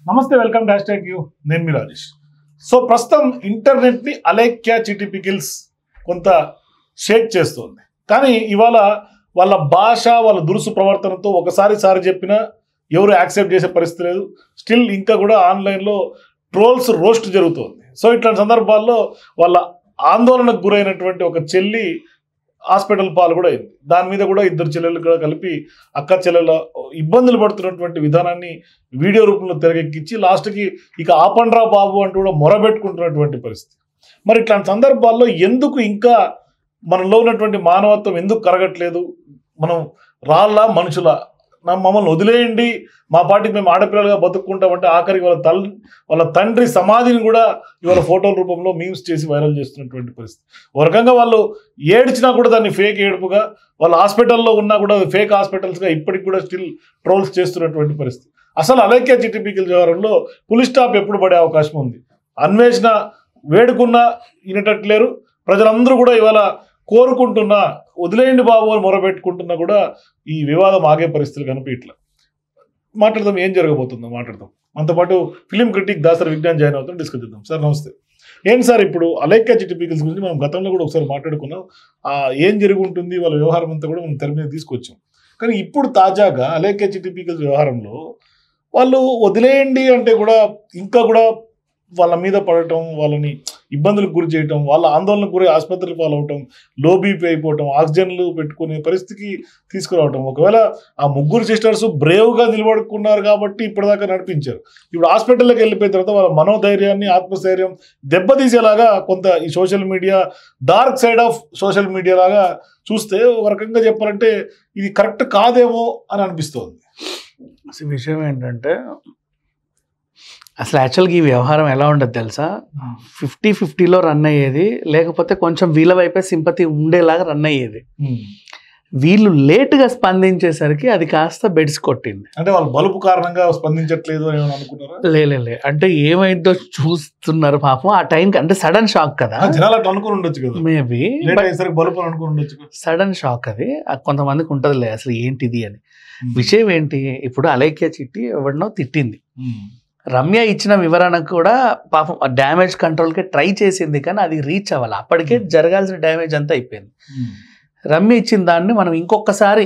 నమస్తే, welcome to #you. నేను మీ Rajesh. So ప్రస్తుతం ఇంటర్నెట్ని అలేఖ్య చిట్టి పికిల్స్ కొంత షేక్ చేస్తుంది. కానీ ఇవాళ వాళ్ళ భాష, వాళ్ళ దురుసు ప్రవర్తనతో ఒకసారి చెప్పినా ఎవరు యాక్సెప్ట్ చేసే పరిస్థితి లేదు. స్టిల్ ఇంకా కూడా ఆన్లైన్లో ట్రోల్స్ రోస్ట్ జరుగుతుంది. సో ఇట్లాంటి సందర్భాల్లో వాళ్ళ ఆందోళనకు గురైనటువంటి ఒక చెల్లి హాస్పిటల్ పాలు కూడా అయింది. దాని మీద కూడా ఇద్దరు చెల్లెలు కూడా కలిపి అక్క చెల్లెల ఇబ్బందులు పడుతున్నటువంటి విధానాన్ని వీడియో రూపంలో తెరకెక్కించి లాస్ట్కి ఇక ఆపండ్రా బాబు అంటూ కూడా మొరబెట్టుకుంటున్నటువంటి పరిస్థితి. మరి ఇట్లాంటి సందర్భాల్లో ఎందుకు ఇంకా మనలో ఉన్నటువంటి మానవత్వం ఎందుకు కరగట్లేదు? మనం రాళ్ళ మనుషుల మమ్మల్ని వదిలేయండి, మా పాటికి మేము ఆడపిల్లలుగా బతుక్కుంటామంటే ఆఖరికి వాళ్ళ తండ్రి సమాధిని కూడా ఇవాళ ఫోటోల రూపంలో మీమ్స్ చేసి వైరల్ చేస్తున్నటువంటి పరిస్థితి. ఒక రకంగా వాళ్ళు ఏడ్చినా కూడా దాన్ని ఫేక్ ఏడుపుగా, వాళ్ళ హాస్పిటల్లో ఉన్నా కూడా ఫేక్ హాస్పిటల్స్గా ఇప్పటికి కూడా స్టిల్ ట్రోల్స్ చేస్తున్నటువంటి పరిస్థితి. అసలు అలేఖ్య చిట్టి పికిల్ వ్యవహారంలో పులి స్టాప్ ఎప్పుడు పడే అవకాశం ఉంది? అన్వేషణ వేడుకున్నా వినేటట్లేరు. ప్రజలందరూ కూడా ఇవాళ కోరుకుంటున్నా వదిలేయండి బాబు అని మొరబెట్టుకుంటున్నా కూడా ఈ వివాదం ఆగే పరిస్థితులు కనిపించట్లా. మాట్లాడదాం, ఏం జరగబోతుందో మాట్లాడదాం. మనతో film critic Dasari Vignan join అవుతాం, డిస్కస్ చేద్దాం. సార్ నమస్తే. ఏంటి సార్, ఇప్పుడు అలేఖ్య చిట్టి పికిల్స్ గురించి మనం గతంలో కూడా ఒకసారి మాట్లాడుకున్నాం. ఏం జరిగి ఉంటుంది వాళ్ళ వ్యవహారం అంతా కూడా మనం తెర మీద తీసుకొచ్చాం. కానీ ఇప్పుడు తాజాగా అలేఖ్య చిట్టి పికిల్స్ వ్యవహారంలో వాళ్ళు వదిలేయండి అంటే కూడా ఇంకా కూడా వాళ్ళ మీద పడటం, వాళ్ళని ఇబ్బందులకు గురి చేయటం, వాళ్ళ ఆందోళనకు గురి ఆసుపత్రికి పాలవటం, లో బీపీ అయిపోవటం, ఆక్సిజన్లు పెట్టుకునే పరిస్థితికి తీసుకురావటం. ఒకవేళ ఆ ముగ్గురు సిస్టర్స్ బ్రేవ్గా నిలబడుకున్నారు కాబట్టి ఇప్పటిదాకా నడిపించారు. ఇప్పుడు హాస్పిటల్లోకి వెళ్ళిపోయిన తర్వాత వాళ్ళ మనోధైర్యాన్ని, ఆత్మస్థైర్యం దెబ్బతీసేలాగా కొంత ఈ social media, dark side of social media లాగా చూస్తే ఒక రకంగా చెప్పాలంటే ఇది కరెక్ట్ కాదేమో అని అనిపిస్తుంది. విషయం ఏంటంటే అసలు యాక్చువల్గా ఈ వ్యవహారం ఎలా ఉండదు తెలుసా? 50-50లో రన్ అయ్యేది, లేకపోతే కొంచెం వీళ్ళ వైపే సింపతి ఉండేలాగా రన్ అయ్యేది. వీళ్ళు లేటుగా స్పందించేసరికి అది కాస్త బెడ్స్ కొట్టింది. అంటే వాళ్ళు బలుపు కారణంగా స్పందించట్లేదు అని అనుకున్నారా? లే అంటే ఏమైందో చూస్తున్నారు పాపం ఆ టైంకి. అంటే సడన్ షాక్ కదా, మేబీ సడన్ షాక్. అది కొంతమందికి ఉంటుందిలే అసలు ఏంటిది అని. విషయం ఏంటి, ఇప్పుడు అలేఖ్య చిట్టి ఎవరినో తిట్టింది. రమ్య ఇచ్చిన వివరణ కూడా పాపం డ్యామేజ్ కంట్రోల్కి ట్రై చేసింది, కానీ అది రీచ్ అవ్వాలి. అప్పటికే జరగాల్సిన డ్యామేజ్ అంతా అయిపోయింది. రమ్య ఇచ్చిన దాన్ని మనం ఇంకొకసారి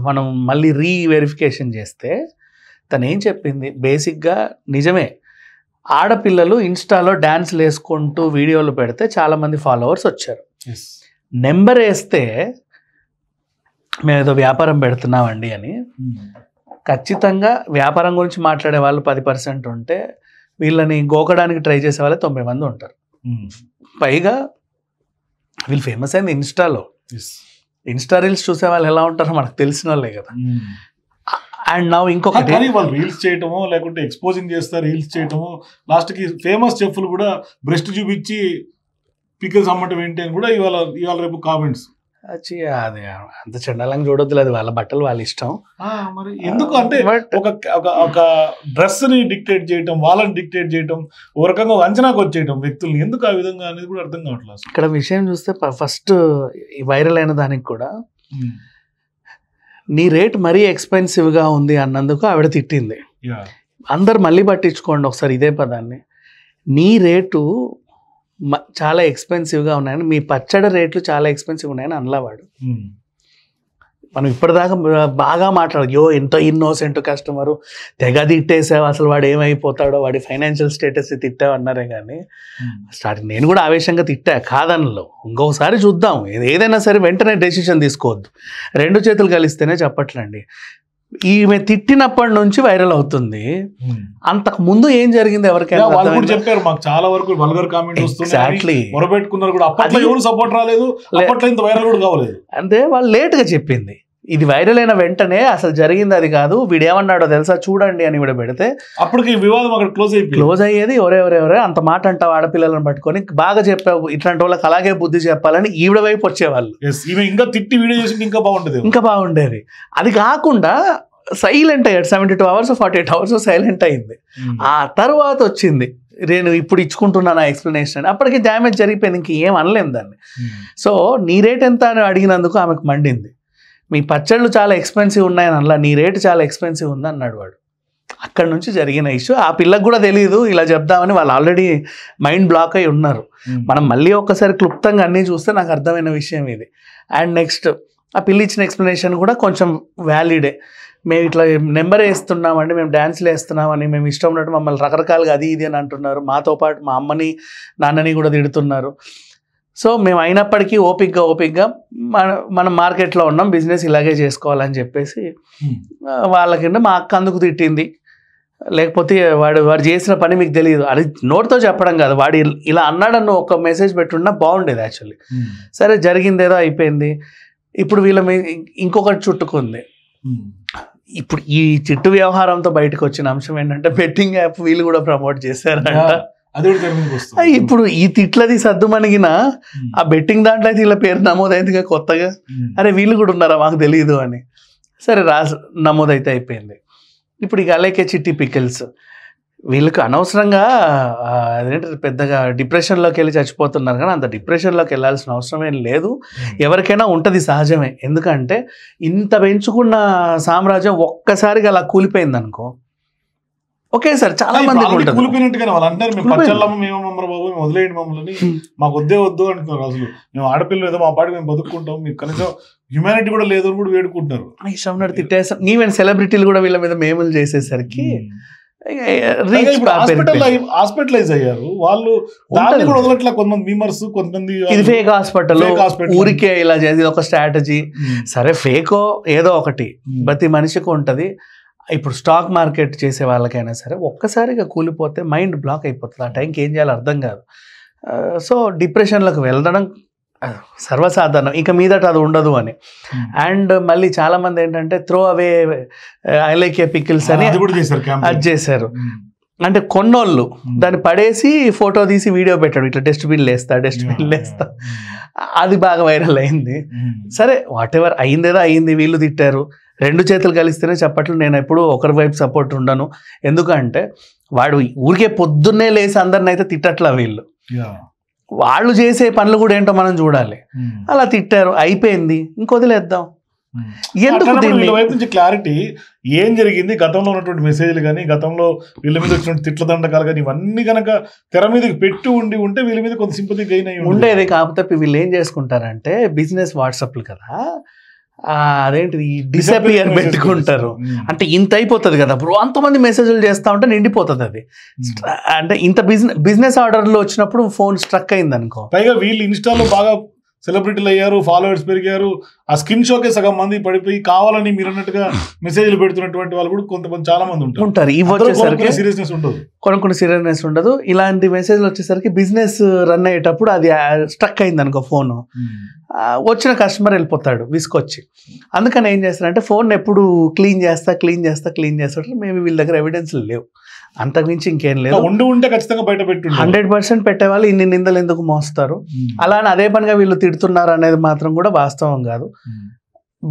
మనం మళ్ళీ రీవెరిఫికేషన్ చేస్తే తను ఏం చెప్పింది, బేసిక్గా నిజమే. ఆడపిల్లలు ఇన్స్టాలో డ్యాన్స్లు వేసుకుంటూ వీడియోలు పెడితే చాలామంది ఫాలోవర్స్ వచ్చారు. నెంబర్ వేస్తే మేము ఏదో వ్యాపారం పెడుతున్నామండి అని. ఖచ్చితంగా వ్యాపారం గురించి మాట్లాడే వాళ్ళు 10% ఉంటే వీళ్ళని గోకడానికి ట్రై చేసే వాళ్ళే 90 మంది ఉంటారు. పైగా వీళ్ళు ఫేమస్ అయింది ఇన్స్టాలో. ఇన్స్టా రీల్స్ చూసే వాళ్ళు ఎలా ఉంటారో మనకు తెలిసిన వాళ్ళే కదా. అండ్ నా ఇంకొకటి, వాళ్ళు రీల్స్ చేయటమో లేకుంటే ఎక్స్పోజింగ్ చేస్తారు, రీల్స్ చేయటమో, లాస్ట్కి ఫేమస్ చెఫ్లు కూడా బ్రెస్ట్ చూపించి పికిల్స్ అమ్మటం ఏంటి అని కూడా ఇవాళ రేపు కామెంట్స్. అది అంత చండాలంగా చూడొద్దులేదు, అది వాళ్ళ బట్టలు వాళ్ళ ఇష్టం. మరి ఎందుకు అంటే ఒక డ్రెస్ ని డిక్టేట్ చేయటం, వాళ్ళని డిక్టేట్ చేయటం, ఒక రకంగా అంచనాకు వచ్చేయటం వ్యక్తుల్ని, ఎందుకు ఆ విధంగా అనేది కూడా అర్థం కావట్లేదు. ఇక్కడ విషయం చూస్తే ఫస్ట్ వైరల్ అయిన దానికి కూడా నీ రేట్ మరీ ఎక్స్పెన్సివ్గా ఉంది అన్నందుకు ఆవిడ తిట్టింది. అందరు మళ్ళీ పట్టించుకోండి ఒకసారి ఇదే పదాన్ని. నీ రేటు చాలా ఎక్స్పెన్సివ్గా ఉన్నాయని, మీ పచ్చడి రేట్లు చాలా ఎక్స్పెన్సివ్ ఉన్నాయని అనలేవాడు. మనం ఇప్పటిదాకా బాగా మాట్లాడు, ఎంతో ఇన్నోసెంట్ కస్టమరు, తెగ తిట్టేసావు, అసలు వాడు ఏమైపోతాడో, వాడి ఫైనాన్షియల్ స్టేటస్ తిట్టావు అన్నారే. కానీ స్టార్టింగ్ నేను కూడా ఆవేశంగా తిట్టా, కాదనలో. ఇంకొకసారి చూద్దాం, ఏదైనా సరే వెంటనే డెసిషన్ తీసుకోవద్దు, 2 చేతులు కలిస్తేనే చెప్పట్లండి. ఈమె తిట్టినప్పటి నుంచి వైరల్ అవుతుంది. అంతకు ముందు ఏం జరిగింది ఎవరికైనా చెప్పారు, మాకు చాలా వరకు వల్గర్ కామెంట్స్ వస్తున్నాయి, మొరబెట్టుకున్నారు కూడా. అప్పట్లో ఎవరు సపోర్ట్ రాలేదు, అప్పట్లో ఇంత వైరల్ కూడా కావలేదు. అంటే వాళ్ళు లేట్గా చెప్పింది. ఇది వైరల్ అయిన వెంటనే అసలు జరిగింది అది కాదు, వీడు ఏమన్నాడో తెలుసా చూడండి అని కూడా పెడితే అప్పటికి వివాదం అక్కడ క్లోజ్ అయ్యేది. ఎవరెవరెవరే అంత మాట అంటావు ఆడపిల్లలను పట్టుకొని, బాగా చెప్పావు, ఇట్లాంటి వాళ్ళకి అలాగే బుద్ధి చెప్పాలని ఈవిడ వైపు వచ్చేవాళ్ళు. ఇంకా తిట్టి వీడియో చేసి ఇంకా బాగుండేది. అది కాకుండా సైలెంట్ అయ్యాడు. 72 hours 48 hours సైలెంట్ అయింది. ఆ తర్వాత వచ్చింది నేను ఇప్పుడు ఇచ్చుకుంటున్నాను ఎక్స్ప్లెనేషన్. అప్పటికి డ్యామేజ్ జరిగిపోయింది, ఇంకేం అనలేము దాన్ని. సో నీ రేట్ ఎంత అని అడిగినందుకు ఆమెకు మండింది. మీ పచ్చళ్ళు చాలా ఎక్స్పెన్సివ్ ఉన్నాయని అలా, నీ రేటు చాలా ఎక్స్పెన్సివ్ ఉంది అన్నాడు వాడు. అక్కడ నుంచి జరిగిన ఇష్యూ. ఆ పిల్లకి కూడా తెలియదు ఇలా చెప్దామని, వాళ్ళు ఆల్రెడీ మైండ్ బ్లాక్ అయి ఉన్నారు. మనం మళ్ళీ ఒక్కసారి క్లుప్తంగా అన్నీ చూస్తే నాకు అర్థమైన విషయం ఇది. అండ్ నెక్స్ట్ ఆ పిల్ల ఇచ్చిన ఎక్స్ప్లెనేషన్ కూడా కొంచెం వ్యాలిడే. మేము ఇట్లా నెంబర్ వేస్తున్నామండి, మేము డ్యాన్స్లు వేస్తున్నామని, మేము ఇష్టం ఉన్నట్టు మమ్మల్ని రకరకాలుగా అది ఇది అని అంటున్నారు, మాతో పాటు మా అమ్మని నాన్నని కూడా తిడుతున్నారు. సో మేము అయినప్పటికీ ఓపిక్గా మనం మార్కెట్లో ఉన్నాం, బిజినెస్ ఇలాగే చేసుకోవాలని చెప్పేసి వాళ్ళకంటే మా అక్క అందుకు తిట్టింది. లేకపోతే వాడు చేసిన పని మీకు తెలియదు, అది నోటితో చెప్పడం కాదు, వాడు ఇలా అన్నాడని ఒక మెసేజ్ పెట్టున్నా బాగుండేది యాక్చువల్లీ. సరే జరిగిందేదో అయిపోయింది. ఇప్పుడు వీళ్ళ ఇంకొకటి చుట్టుకుంది. ఇప్పుడు ఈ చిట్టు వ్యవహారంతో బయటకు వచ్చిన అంశం ఏంటంటే బెట్టింగ్ యాప్ వీళ్ళు కూడా ప్రమోట్ చేశారంట. ఇప్పుడు ఈ తిట్లది సద్దుమణిగిన ఆ బెట్టింగ్ దాంట్లో అయితే వీళ్ళ పేరు నమోదైందిగా కొత్తగా. అరే వీళ్ళు కూడా ఉన్నారా మాకు తెలియదు అని. సరే నమోదైతే అయిపోయింది. ఇప్పుడు ఇక అలేఖ్య చిట్టి పికిల్స్ వీళ్ళకి అనవసరంగా అదేంటి పెద్దగా డిప్రెషన్లోకి వెళ్ళి చచ్చిపోతున్నారు, కానీ అంత డిప్రెషన్లోకి వెళ్ళాల్సిన అవసరం ఏం లేదు. ఎవరికైనా ఉంటుంది, సహజమే. ఎందుకంటే ఇంత పెంచుకున్న సామ్రాజ్యం ఒక్కసారిగా అలా కూలిపోయింది అనుకో, ఓకే సార్ చాలా మంది కూలిపోయినట్టుగానే వాళ్ళు అంటారు, మేము పచ్చళ్ళమ్మ మేము మమ్మల్ని బాబు మేము వదిలేయండి మమ్మల్ని, మాకు వద్దు అంటున్నారు. అసలు మేము ఆడపిల్లలు ఏదో మా పాటికి మేము బతుక్కుంటాం, మీకు కనీసం హ్యూమానిటీ కూడా లేదు అని కూడా వేడుకుంటున్నారు. ఇష్టం తిట్టేస్తారు. ఈవెన్ సెలబ్రిటీలు కూడా వీళ్ళ మీద మేములు చేసేసరికి హాస్పిటలైజ్ అయ్యారు వాళ్ళు. దాన్ని కూడా వదలట్లా కొంతమంది మీమర్స్, కొంతమంది ఇది ఫేక్ హాస్పిటల్ ఊరికే ఇలా చేసి ఒక స్ట్రాటజీ. సరే ఫేకో ఏదో ఒకటి ప్రతి మనిషికి ఉంటది. ఇప్పుడు స్టాక్ మార్కెట్ చేసే వాళ్ళకైనా సరే ఒక్కసారిగా కూలిపోతే మైండ్ బ్లాక్ అయిపోతుంది. ఆ టైంకి ఏం చేయాలో అర్థం కాదు. సో డిప్రెషన్లోకి వెళ్ళడం సర్వసాధారణం, ఇక మీదట అది ఉండదు అని. అండ్ మళ్ళీ చాలా మంది ఏంటంటే త్రో అవే అలేఖ్య పికిల్స్ అని అది చేశారు. అంటే కొన్నోళ్ళు దాన్ని పడేసి ఫోటో తీసి వీడియో పెట్టాడు, ఇట్లా డస్ట్బిన్ లేస్తా అది బాగా వైరల్ అయింది. సరే వాట్ ఎవర్ అయిందేదో అయింది, వీళ్ళు తిట్టారు. రెండు చేతులు కలిస్తేనే చెప్పట్లు. నేను ఎప్పుడు ఒకరి వైపు సపోర్ట్ ఉండను. ఎందుకంటే వాడు ఊరికే పొద్దున్నే లేసి అందరిని అయితే తిట్టట్లా, వీళ్ళు వాళ్ళు చేసే పనులు కూడా ఏంటో మనం చూడాలి. అలా తిట్టారు, అయిపోయింది, ఇంకొదిలేద్దాం. ఎందుకు వీళ్ళ వైపు నుంచి క్లారిటీ ఏం జరిగింది, గతంలో ఉన్నటువంటి మెసేజ్లు కానీ, గతంలో వీళ్ళ మీద వచ్చినటువంటి తిట్ల దండకాలు కానీ, ఇవన్నీ కనుక తెర మీదకి పెట్టి ఉంటే వీళ్ళ మీద కొంత సింపతి గెయిన్ అయ్యి ఉండేది. కాకపోతే వీళ్ళు ఏం చేసుకుంటారంటే బిజినెస్ వాట్సాప్లు కదా, అదేంటిది డిసపియర్ పెట్టుకుంటారు. అంటే ఇంత అయిపోతుంది కదా బ్రో, అంతమంది మెసేజ్లు చేస్తా ఉంటే నిండిపోతుంది అది. అంటే ఇంత బిజినెస్ ఆర్డర్లు వచ్చినప్పుడు ఫోన్ స్ట్రక్ అయింది అనుకో. పైగా వీళ్ళు ఇన్స్టాలో బాగా సెలబ్రిటీలు అయ్యారు, ఫాలోవర్స్ పెరిగారు. ఆ స్కిన్ షోకే సగం మంది పడిపోయి కావాలని మీరు అన్నట్టుగా మెసేజ్లు పెడుతున్నటువంటి వాళ్ళు కూడా కొంతమంది చాలా మంది ఉంటారు. ఇవి వచ్చేసరికి సీరియస్నెస్ ఉండదు, కొన్ని సీరియస్నెస్ ఉండదు. ఇలాంటి మెసేజ్లు వచ్చేసరికి బిజినెస్ రన్ అయ్యేటప్పుడు అది స్ట్రక్ అయింది అనుకో ఫోను, వచ్చిన కస్టమర్ వెళ్ళిపోతాడు విసుకొచ్చి. అందుకని ఏం చేస్తారంటే ఫోన్ ఎప్పుడు క్లీన్ చేస్తా. మేము వీళ్ళ దగ్గర ఎవిడెన్స్లు లేవు, అంతకుమించి ఇంకేం లేదు. ఉంటే ఖచ్చితంగా బయట పెట్టు 100% పెట్టేవాళ్ళు ఇన్ని నిందలు ఎందుకు మోస్తారు. అలానే అదే పనిగా వీళ్ళు తిడుతున్నారు అనేది మాత్రం కూడా వాస్తవం కాదు.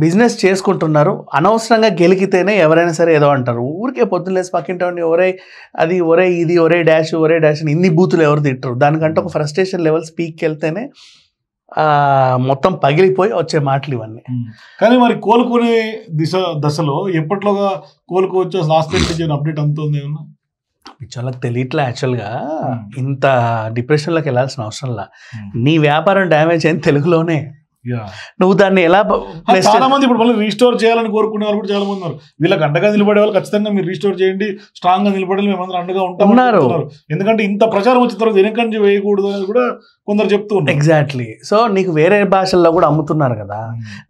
బిజినెస్ చేసుకుంటున్నారు, అనవసరంగా గెలికితేనే ఎవరైనా సరే ఏదో అంటారు. ఊరికే పొద్దున్నేసి పక్కింటి ఒరే ఇది ఒరే డాష్ అని ఇన్ని బూతులు ఎవరు తిట్టరు. దానికంటే ఒక ఫ్రస్ట్రేషన్ లెవెల్స్ పీక్కి వెళ్తేనే మొత్తం పగిలిపోయి వచ్చే మాటలు ఇవన్నీ. కానీ మరి కోలుకునే దశలో ఎప్పట్లోగా కోలుకోవచ్చు, అసలు హాస్పిటల్ అప్డేట్ అంతుంది ఏమన్నా? పిచ్చోళ్ళకి తెలియట్లే యాక్చువల్గా. ఇంత డిప్రెషన్లోకి వెళ్ళాల్సిన అవసరంలా. నీ వ్యాపారం డ్యామేజ్ అయింది తెలుగులోనే, నువ్వు దాన్ని ఎలా. చాలా మంది ఇప్పుడు మళ్ళీ రీస్టోర్ చేయాలని కోరుకునే వాళ్ళు కూడా చాలా మంది ఉన్నారు. వీళ్ళకి అండగా నిలబడే వాళ్ళు ఖచ్చితంగా మీరు రీస్టోర్ చేయండి, స్ట్రాంగ్ గా నిలబడాలి, మేమందరం అండగా ఉంటామన్నారు. ఎందుకంటే ఇంత ప్రచారం వచ్చిన తర్వాత వెనకంజ వేయకూడదు అని కూడా కొందరు చెప్తూ ఉన్నారు. ఎగ్జాక్ట్లీ. సో నీకు వేరే భాషల్లో కూడా అమ్ముతున్నారు కదా,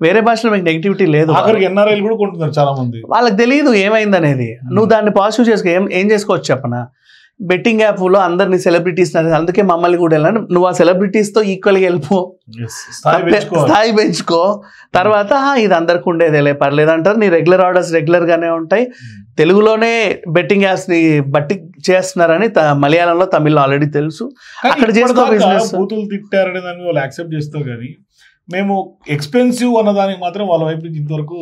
వేరే భాషలో మీకు నెగిటివిటీ లేదు. ఆఖరికి ఎన్ఆర్ఐలు కూడా కొంటున్నారు చాలా మంది, వాళ్ళకి తెలియదు ఏమైంది అనేది. నువ్వు దాన్ని పాజిటివ్ చేసుకో. ఏం చేసుకోవచ్చు చెప్పనా, బెట్టింగ్ యాప్లో అందరినీ సెలబ్రిటీస్, అందుకే మమ్మల్ని కూడా వెళ్ళాను, నువ్వు ఆ సెలబ్రిటీస్తో ఈక్వల్గా వెళ్ళిపో, స్థాయి పెంచుకో. తర్వాత ఇది అందరికి ఉండేదేలే పర్లేదు అంటారు. నీ రెగ్యులర్ ఆర్డర్స్ రెగ్యులర్గానే ఉంటాయి. తెలుగులోనే బెట్టింగ్ యాప్స్ని బట్టి చేస్తున్నారని మలయాళంలో, తమిళ్లో ఆల్రెడీ తెలుసు. అక్కడ చేసుకో బిజినెస్. బూతులు తిట్టారనే దాన్ని వాళ్ళు యాక్సెప్ట్ చేస్తారు, కానీ మేము ఎక్స్పెన్సివ్ అన్నదానికి మాత్రం వాళ్ళ వైపు నుంచి ఇంతవరకు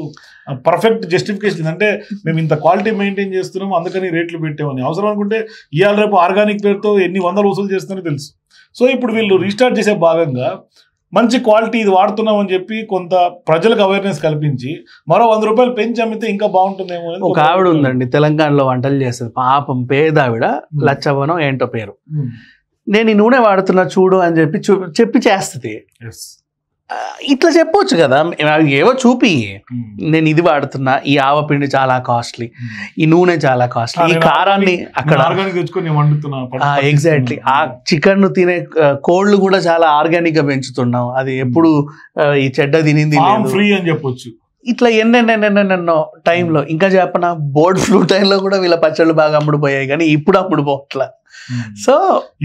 పర్ఫెక్ట్ జస్టిఫికేషన్. అంటే మేము ఇంత క్వాలిటీ మెయింటైన్ చేస్తున్నాము అందుకని రేట్లు పెట్టామని. అవసరం అనుకుంటే ఇవాళ రేపు ఆర్గానిక్ పేరుతో ఎన్ని వందలు వసూలు చేస్తున్నారో తెలుసు. సో ఇప్పుడు వీళ్ళు రీస్టార్ట్ చేసే భాగంగా మంచి క్వాలిటీ ఇది వాడుతున్నాం అని చెప్పి కొంత ప్రజలకు అవేర్నెస్ కల్పించి మరో 100 రూపాయలు పెంచి అమ్మితే ఇంకా బాగుంటుందేమో. ఒక ఆవిడ ఉందండి తెలంగాణలో వంటలు చేస్తుంది, పాపం పేదావిడ, లచ్చవ్వనో ఏంటో పేరు. నేను ఈ నూనె వాడుతున్నా చూడు అని చెప్పి చేస్తుంది. ఇట్లా చెప్పొచ్చు కదా, ఏవో చూపి నేను ఇది వాడుతున్నా, ఈ ఆవపిండి చాలా కాస్ట్లీ, ఈ నూనె చాలా కాస్ట్లీ, ఈ కారాన్ని అక్కడ ఎగ్జాక్ట్లీ ఆ చికెన్ తినే కోళ్ళు కూడా చాలా ఆర్గానిక్ గా పెంచుతున్నాం, అది ఎప్పుడు ఈ చెడ్డ తినింది ఫ్రీ అని చెప్పొచ్చు. ఇట్లా ఎన్నెన్నెన్నెన్నెన్నో టైంలో ఇంకా చెప్పనా, బోర్డ్ ఫ్లూ టైంలో కూడా వీళ్ళ పచ్చళ్ళు బాగా అమ్ముడుపోయాయి, కానీ ఇప్పుడు అమ్ముడుపోవట్లా. సో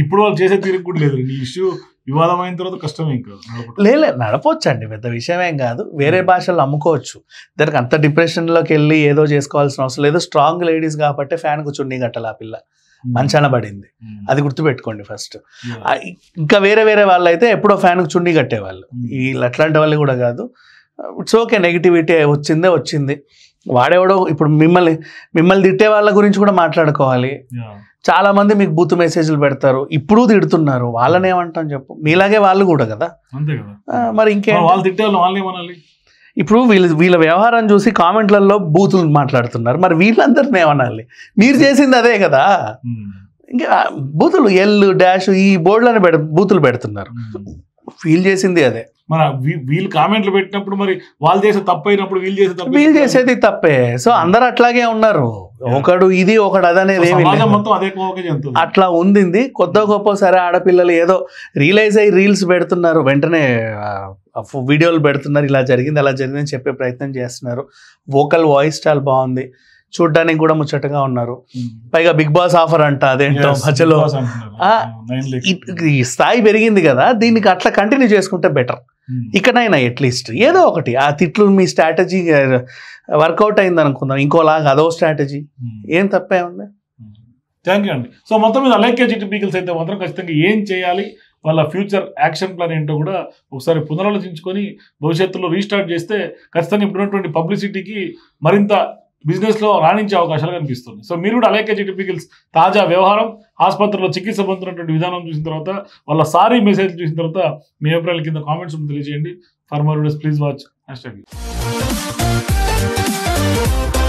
ఇప్పుడు వాళ్ళు చేసే తీరు కూడా లేదు. ఈ ఇష్యూ వివాదమైన తర్వాత కష్టమే ఇంకా నడపవచ్చు అండి, పెద్ద విషయమేం కాదు. వేరే భాషల్లో అమ్ముకోవచ్చు, దానికి అంత డిప్రెషన్లోకి వెళ్ళి ఏదో చేసుకోవాల్సిన అవసరం లేదు. స్ట్రాంగ్ లేడీస్ కాబట్టి ఫ్యాన్కు చున్నీ కట్టాలి ఆ పిల్ల, మంచాన పడింది, అది గుర్తుపెట్టుకోండి ఫస్ట్. ఇంకా వేరే వేరే వాళ్ళు అయితే ఎప్పుడో ఫ్యాన్కు చున్నీ కట్టేవాళ్ళు, వీళ్ళు అట్లాంటి వాళ్ళు కూడా కాదు. ఇట్స్ ఓకే, నెగిటివిటీ వచ్చింది. వాడేవాడో ఇప్పుడు మిమ్మల్ని తిట్టే వాళ్ళ గురించి కూడా మాట్లాడుకోవాలి. చాలా మంది మీకు బూత్ మెసేజ్లు పెడతారు, ఇప్పుడు తిడుతున్నారు, వాళ్ళని ఏమంటాం చెప్పు, మీలాగే వాళ్ళు కూడా కదా. మరి ఇంకే ఇప్పుడు వీళ్ళ వ్యవహారం చూసి కామెంట్లలో బూతులు మాట్లాడుతున్నారు, మరి వీళ్ళందరినీ ఏమనాలి? మీరు చేసింది అదే కదా. ఇంకా బూతులు ఎల్ డాష్ ఈ బోర్డులను బూతులు పెడుతున్నారు, ఫీల్ చేసింది అదే. మరి వీళ్ళు కామెంట్లు పెట్టినప్పుడు మరి వాళ్ళు చేసే తప్పు అయినప్పుడు వీళ్ళు చేసేది తప్పే. సో అందరు అట్లాగే ఉన్నారు, ఒకడు ఇది ఒకడు అదనేది అట్లా ఉంది. కొత్త గొప్ప సరే ఆడపిల్లలు ఏదో రియలైజ్ అయ్యి రీల్స్ పెడుతున్నారు, వెంటనే వీడియోలు పెడుతున్నారు, ఇలా జరిగింది అలా జరిగిందని చెప్పే ప్రయత్నం చేస్తున్నారు. వోకల్ వాయిస్ చాలా బాగుంది, చూడ్డానికి కూడా ముచ్చటగా ఉన్నారు. పైగా బిగ్ బాస్ ఆఫర్ అంట, అదేంటో మధ్యలో ఈ స్థాయి పెరిగింది కదా, దీనికి అట్లా కంటిన్యూ చేసుకుంటే బెటర్. ఇకనైనా అట్లీస్ట్ ఏదో ఒకటి ఆ తిట్లు మీ స్ట్రాటజీ వర్కౌట్ అయింది అనుకుందాం, ఇంకోలాగా అదో స్ట్రాటజీ, ఏం తప్పే ఉంది. థ్యాంక్ యూ అండి. సో మొత్తం మీద అలైక్య చిటిపీకల్స్ అయితే మాత్రం ఖచ్చితంగా ఏం చేయాలి, వాళ్ళ ఫ్యూచర్ యాక్షన్ ప్లాన్ ఏంటో కూడా ఒకసారి పునరాలోచించుకొని భవిష్యత్తులో రీస్టార్ట్ చేస్తే ఖచ్చితంగా ఇప్పుడున్నటువంటి పబ్లిసిటీకి మరింత బిజినెస్లో రాణించే అవకాశాలు కనిపిస్తుంది. సో మీరు కూడా అలైక్య చిటిపీకల్స్ తాజా వ్యవహారం, ఆసుపత్రిలో చికిత్స పొందుతున్నటువంటి విధానం చూసిన తర్వాత, వాళ్ళ సారీ మెసేజ్ చూసిన తర్వాత మీ అభిప్రాయాల కింద కామెంట్స్ తెలియజేయండి. For more videos please watch #.